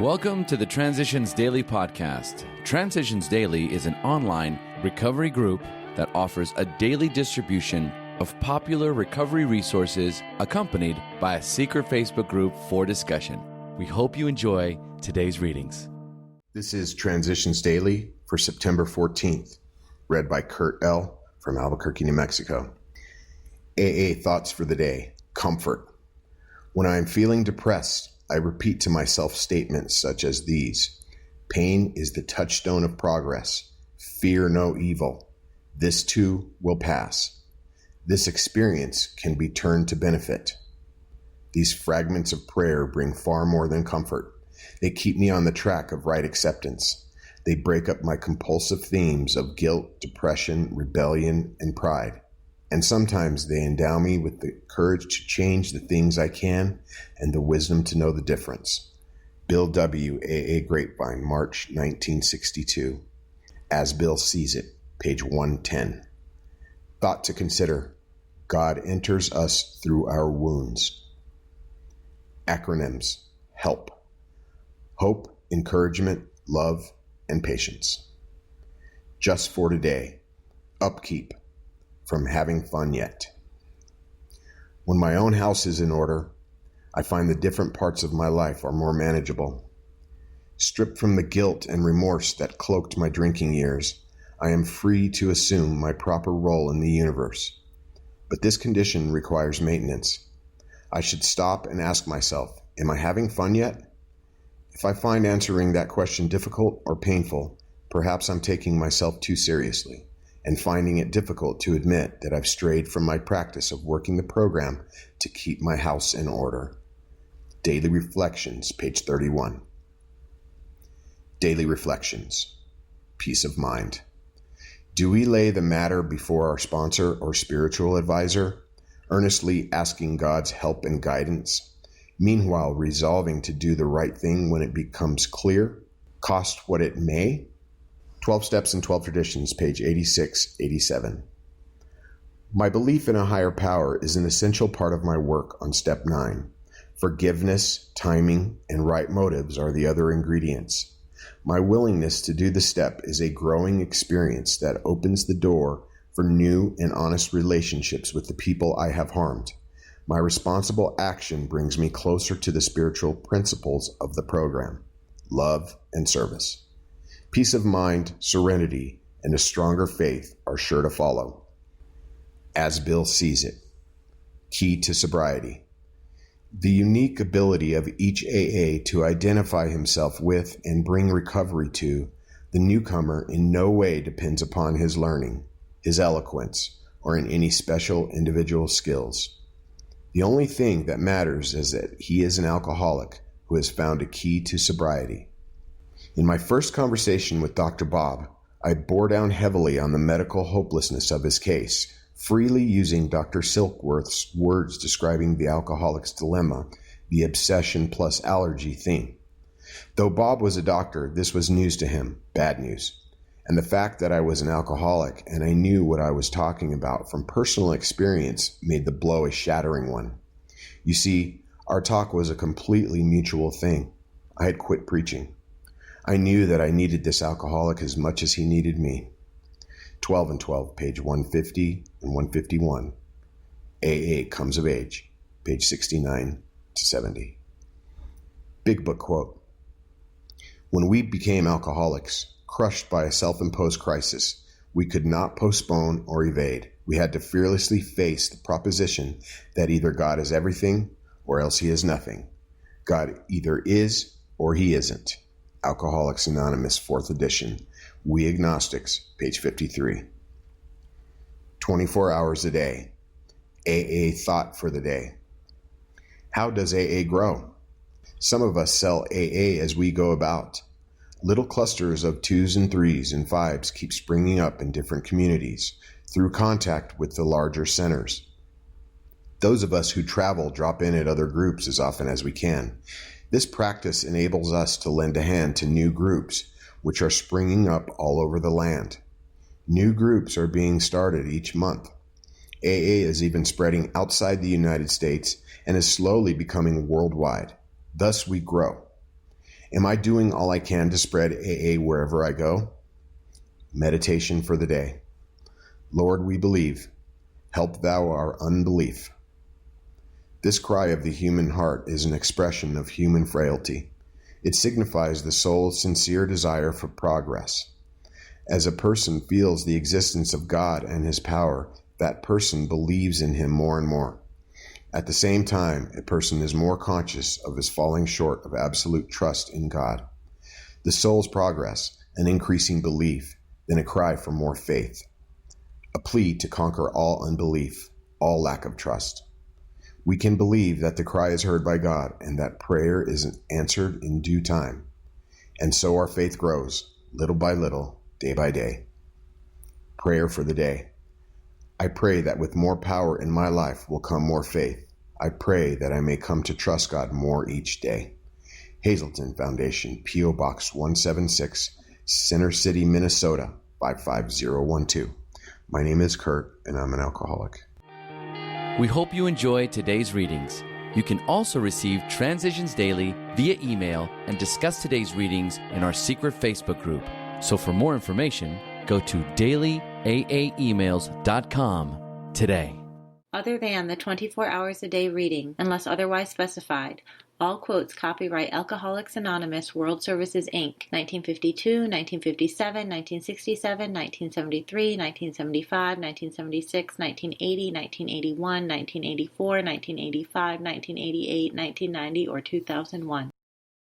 Welcome to the Transitions Daily podcast. Transitions Daily is an online recovery group that offers a daily distribution of popular recovery resources accompanied by a secret Facebook group for discussion. We hope you enjoy today's readings. This is Transitions Daily for September 14th, read by Kurt L. from Albuquerque, New Mexico. AA Thoughts for the Day. Comfort. When I am feeling depressed, I repeat to myself statements such as these. Pain is the touchstone of progress. Fear no evil. This too will pass. This experience can be turned to benefit. These fragments of prayer bring far more than comfort. They keep me on the track of right acceptance. They break up my compulsive themes of guilt, depression, rebellion, and pride. And sometimes they endow me with the courage to change the things I can and the wisdom to know the difference. Bill W., AA Grapevine, March 1962. As Bill Sees It, page 110. Thought to consider. God enters us through our wounds. Acronyms. HELP. Hope, encouragement, love, and patience. Just for today. Upkeep. From having fun yet. When my own house is in order, I find the different parts of my life are more manageable. Stripped from the guilt and remorse that cloaked my drinking years, I am free to assume my proper role in the universe. But this condition requires maintenance. I should stop and ask myself, am I having fun yet? If I find answering that question difficult or painful, perhaps I'm taking myself too seriously and finding it difficult to admit that I've strayed from my practice of working the program to keep my house in order. Daily Reflections, page 31. Daily Reflections. Peace of mind. Do we lay the matter before our sponsor or spiritual advisor, earnestly asking God's help and guidance, meanwhile resolving to do the right thing when it becomes clear, cost what it may? 12 Steps and 12 Traditions, page 86-87. My belief in a higher power is an essential part of my work on step 9. Forgiveness, timing, and right motives are the other ingredients. My willingness to do the step is a growing experience that opens the door for new and honest relationships with the people I have harmed. My responsible action brings me closer to the spiritual principles of the program, love and service. Peace of mind, serenity, and a stronger faith are sure to follow. As Bill Sees It. Key to sobriety. The unique ability of each AA to identify himself with and bring recovery to the newcomer in no way depends upon his learning, his eloquence, or in any special individual skills. The only thing that matters is that he is an alcoholic who has found a key to sobriety. In my first conversation with Dr. Bob, I bore down heavily on the medical hopelessness of his case, freely using Dr. Silkworth's words describing the alcoholic's dilemma, the obsession plus allergy theme. Though Bob was a doctor, this was news to him, bad news. And the fact that I was an alcoholic and I knew what I was talking about from personal experience made the blow a shattering one. You see, our talk was a completely mutual thing. I had quit preaching. I knew that I needed this alcoholic as much as he needed me. 12 and 12, page 150 and 151. AA Comes of Age, page 69 to 70. Big Book quote. When we became alcoholics, crushed by a self-imposed crisis, we could not postpone or evade. We had to fearlessly face the proposition that either God is everything or else he is nothing. God either is or he isn't. Alcoholics Anonymous, 4th edition. We Agnostics, page 53. 24 hours a day. AA Thought for the Day. How does AA grow? Some of us sell AA as we go about. Little clusters of 2s and 3s and 5s keep springing up in different communities through contact with the larger centers. Those of us who travel drop in at other groups as often as we can. This practice enables us to lend a hand to new groups, which are springing up all over the land. New groups are being started each month. AA is even spreading outside the United States and is slowly becoming worldwide. Thus we grow. Am I doing all I can to spread AA wherever I go? Meditation for the day. Lord, we believe. Help thou our unbelief. This cry of the human heart is an expression of human frailty. It signifies the soul's sincere desire for progress. As a person feels the existence of God and his power, that person believes in him more and more. At the same time, a person is more conscious of his falling short of absolute trust in God. The soul's progress, an increasing belief, then a cry for more faith. A plea to conquer all unbelief, all lack of trust. We can believe that the cry is heard by God and that prayer is answered in due time. And so our faith grows, little by little, day by day. Prayer for the day. I pray that with more power in my life will come more faith. I pray that I may come to trust God more each day. Hazelton Foundation, P.O. Box 176, Center City, Minnesota, 55012. My name is Kurt, and I'm an alcoholic. We hope you enjoyed today's readings. You can also receive Transitions Daily via email and discuss today's readings in our secret Facebook group. So for more information, go to dailyaaemails.com today. Other than the 24 hours a day reading, unless otherwise specified, all quotes copyright Alcoholics Anonymous World Services, Inc., 1952, 1957, 1967, 1973, 1975, 1976, 1980, 1981, 1984, 1985, 1988, 1990, or 2001.